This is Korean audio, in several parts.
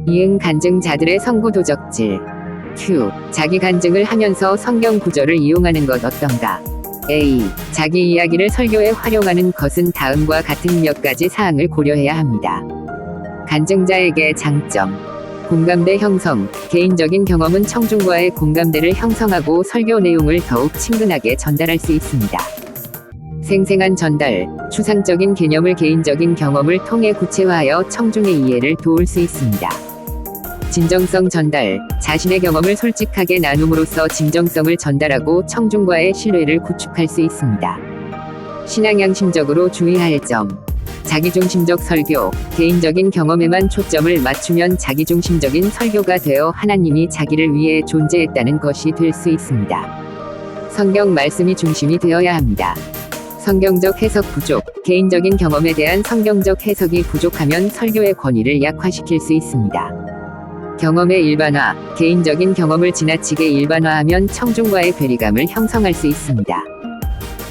이응 간증자들의 성구도적질. Q. 자기 간증을 하면서 성경 구절을 이용하는 것 어떤가? A. 자기 이야기를 설교에 활용하는 것은 다음과 같은 몇 가지 사항을 고려해야 합니다. 간증자에게 장점. 공감대 형성. 개인적인 경험은 청중과의 공감대를 형성하고 설교 내용을 더욱 친근하게 전달할 수 있습니다. 생생한 전달. 추상적인 개념을 개인적인 경험을 통해 구체화하여 청중의 이해를 도울 수 있습니다. 진정성 전달. 자신의 경험을 솔직하게 나눔으로써 진정성을 전달하고 청중과의 신뢰를 구축할 수 있습니다. 신앙양심적으로 주의할 점. 자기중심적 설교. 개인적인 경험에만 초점을 맞추면 자기중심적인 설교가 되어 하나님이 자기를 위해 존재했다는 것이 될 수 있습니다. 성경 말씀이 중심이 되어야 합니다. 성경적 해석 부족. 개인적인 경험에 대한 성경적 해석이 부족하면 설교의 권위를 약화시킬 수 있습니다. 경험의 일반화. 개인적인 경험을 지나치게 일반화하면 청중과의 괴리감을 형성할 수 있습니다.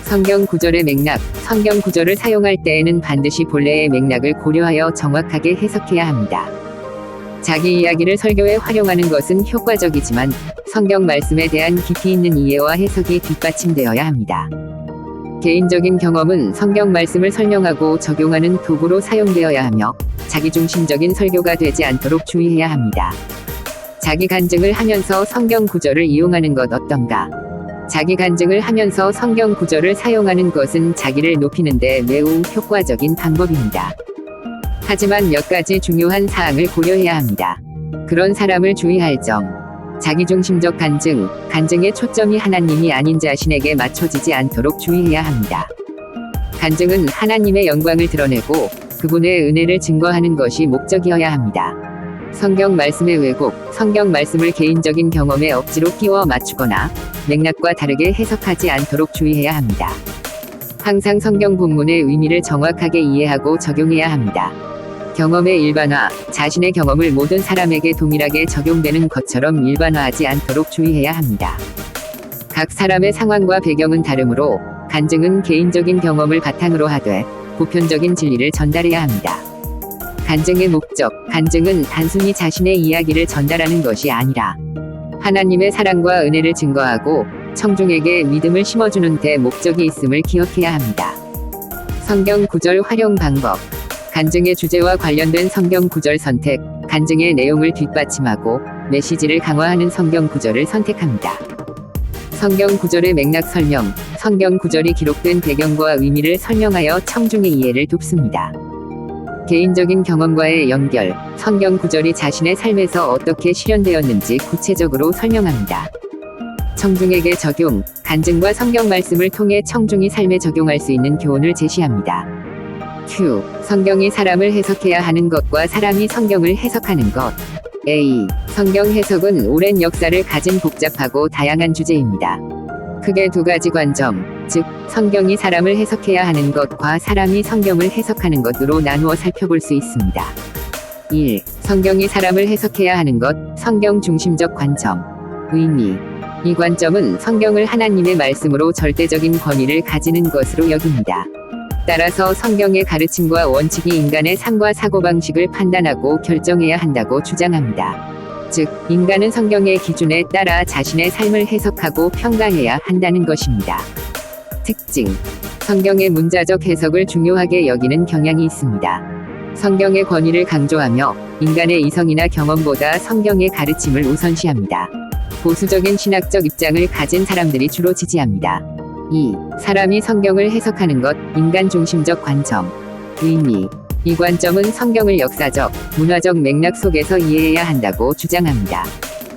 성경 구절의 맥락. 성경 구절을 사용할 때에는 반드시 본래의 맥락을 고려하여 정확하게 해석해야 합니다. 자기 이야기를 설교에 활용하는 것은 효과적이지만 성경 말씀에 대한 깊이 있는 이해와 해석이 뒷받침되어야 합니다. 개인적인 경험은 성경 말씀을 설명하고 적용하는 도구로 사용되어야 하며 자기중심적인 설교가 되지 않도록 주의해야 합니다. 자기 간증을 하면서 성경 구절을 이용하는 것 어떤가? 자기 간증을 하면서 성경 구절을 사용하는 것은 자기를 높이는 데 매우 효과적인 방법입니다. 하지만 몇 가지 중요한 사항을 고려해야 합니다. 그런 사람을 주의할 점. 자기중심적 간증. 간증의 초점이 하나님이 아닌 자신에게 맞춰지지 않도록 주의해야 합니다. 간증은 하나님의 영광을 드러내고 그분의 은혜를 증거하는 것이 목적이어야 합니다. 성경 말씀의 왜곡. 성경 말씀을 개인적인 경험에 억지로 끼워 맞추거나 맥락과 다르게 해석하지 않도록 주의해야 합니다. 항상 성경 본문의 의미를 정확하게 이해하고 적용해야 합니다. 경험의 일반화. 자신의 경험을 모든 사람에게 동일하게 적용되는 것처럼 일반화하지 않도록 주의해야 합니다. 각 사람의 상황과 배경은 다르므로 간증은 개인적인 경험을 바탕으로 하되 보편적인 진리를 전달해야 합니다. 간증의 목적. 간증은 단순히 자신의 이야기를 전달하는 것이 아니라 하나님의 사랑과 은혜를 증거하고 청중에게 믿음을 심어주는 데 목적이 있음을 기억해야 합니다. 성경 구절 활용 방법. 간증의 주제와 관련된 성경 구절 선택. 간증의 내용을 뒷받침하고 메시지를 강화하는 성경 구절을 선택합니다. 성경 구절의 맥락 설명. 성경 구절이 기록된 배경과 의미를 설명하여 청중의 이해를 돕습니다. 개인적인 경험과의 연결. 성경 구절이 자신의 삶에서 어떻게 실현되었는지 구체적으로 설명합니다. 청중에게 적용. 간증과 성경 말씀을 통해 청중이 삶에 적용할 수 있는 교훈을 제시합니다. Q. 성경이 사람을 해석해야 하는 것과 사람이 성경을 해석하는 것. A. 성경 해석은 오랜 역사를 가진 복잡하고 다양한 주제입니다. 크게 두 가지 관점, 즉 성경이 사람을 해석해야 하는 것과 사람이 성경을 해석하는 것으로 나누어 살펴볼 수 있습니다. 1. 성경이 사람을 해석해야 하는 것. 성경 중심적 관점. 의미. 이 관점은 성경을 하나님의 말씀으로 절대적인 권위를 가지는 것으로 여깁니다. 따라서 성경의 가르침과 원칙이 인간의 삶과 사고방식을 판단하고 결정해야 한다고 주장합니다. 즉, 인간은 성경의 기준에 따라 자신의 삶을 해석하고 평가해야 한다는 것입니다. 특징. 성경의 문자적 해석을 중요하게 여기는 경향이 있습니다. 성경의 권위를 강조하며 인간의 이성이나 경험보다 성경의 가르침을 우선시합니다. 보수적인 신학적 입장을 가진 사람들이 주로 지지합니다. 2. 사람이 성경을 해석하는 것. 인간 중심적 관점. 의미. 이 관점은 성경을 역사적, 문화적 맥락 속에서 이해해야 한다고 주장합니다.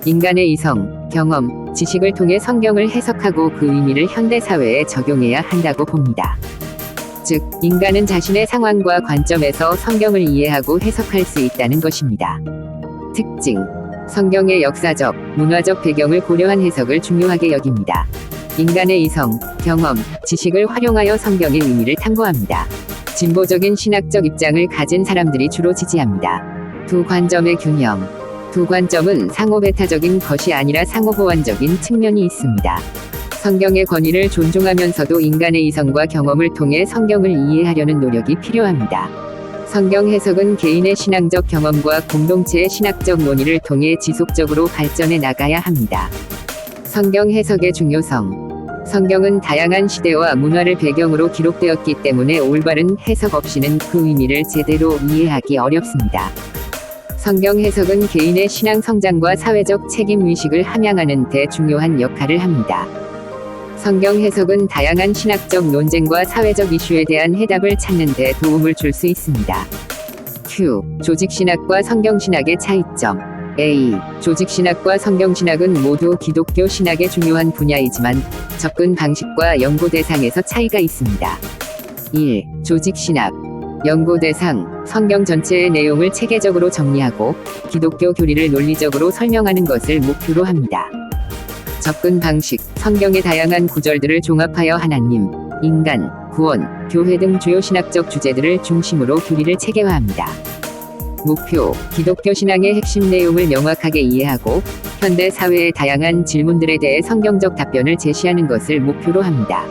인간의 이성, 경험, 지식을 통해 성경을 해석하고 그 의미를 현대사회에 적용해야 한다고 봅니다. 즉, 인간은 자신의 상황과 관점에서 성경을 이해하고 해석할 수 있다는 것입니다. 특징. 성경의 역사적, 문화적 배경을 고려한 해석을 중요하게 여깁니다. 인간의 이성, 경험, 지식을 활용하여 성경의 의미를 탐구합니다. 진보적인 신학적 입장을 가진 사람들이 주로 지지합니다. 두 관점의 균형. 두 관점은 상호배타적인 것이 아니라 상호보완적인 측면이 있습니다. 성경의 권위를 존중하면서도 인간의 이성과 경험을 통해 성경을 이해하려는 노력이 필요합니다. 성경 해석은 개인의 신앙적 경험과 공동체의 신학적 논의를 통해 지속적으로 발전해 나가야 합니다. 성경 해석의 중요성. 성경은 다양한 시대와 문화를 배경으로 기록되었기 때문에 올바른 해석 없이는 그 의미를 제대로 이해하기 어렵습니다. 성경 해석은 개인의 신앙 성장과 사회적 책임 의식을 함양하는 데 중요한 역할을 합니다. 성경 해석은 다양한 신학적 논쟁과 사회적 이슈에 대한 해답을 찾는 데 도움을 줄 수 있습니다. Q. 조직신학과 성경신학의 차이점. A. 조직신학과 성경신학은 모두 기독교 신학의 중요한 분야이지만 접근 방식과 연구 대상에서 차이가 있습니다. 1. 조직신학. 연구 대상, 성경 전체의 내용을 체계적으로 정리하고 기독교 교리를 논리적으로 설명하는 것을 목표로 합니다. 접근 방식, 성경의 다양한 구절들을 종합하여 하나님, 인간, 구원, 교회 등 주요 신학적 주제들을 중심으로 교리를 체계화합니다. 목표, 기독교 신앙의 핵심 내용을 명확하게 이해하고 현대 사회의 다양한 질문들에 대해 성경적 답변을 제시하는 것을 목표로 합니다.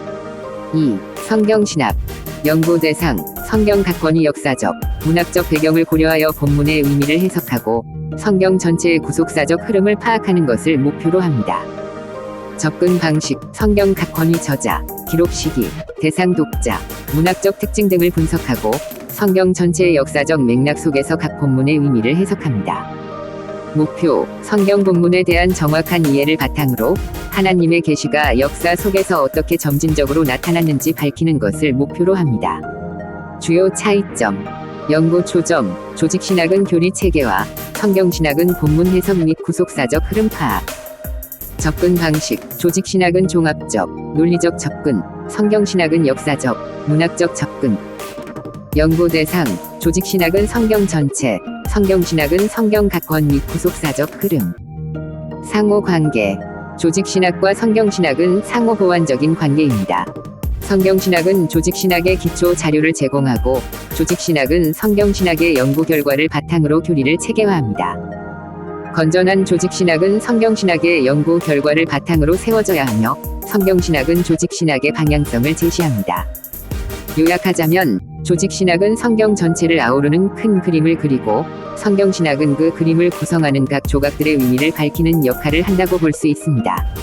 2. 성경신학. 연구 대상, 성경 각권이 역사적, 문학적 배경을 고려하여 본문의 의미를 해석하고 성경 전체의 구속사적 흐름을 파악하는 것을 목표로 합니다. 접근 방식, 성경 각권이 저자, 기록 시기, 대상 독자, 문학적 특징 등을 분석하고 성경 전체의 역사적 맥락 속에서 각 본문의 의미를 해석합니다. 목표, 성경 본문에 대한 정확한 이해를 바탕으로 하나님의 계시가 역사 속에서 어떻게 점진적으로 나타났는지 밝히는 것을 목표로 합니다. 주요 차이점. 연구 초점, 조직신학은 교리 체계화, 성경신학은 본문 해석 및 구속사적 흐름 파악. 접근 방식, 조직신학은 종합적, 논리적 접근, 성경신학은 역사적, 문학적 접근. 연구 대상, 조직신학은 성경 전체, 성경신학은 성경 각권 및 구속사적 흐름. 상호관계, 조직신학과 성경신학은 상호보완적인 관계입니다. 성경신학은 조직신학의 기초 자료를 제공하고 조직신학은 성경신학의 연구 결과를 바탕으로 교리를 체계화합니다. 건전한 조직신학은 성경신학의 연구 결과를 바탕으로 세워져야 하며 성경신학은 조직신학의 방향성을 제시합니다. 요약하자면 조직신학은 성경 전체를 아우르는 큰 그림을 그리고 성경신학은 그 그림을 구성하는 각 조각들의 의미를 밝히는 역할을 한다고 볼 수 있습니다.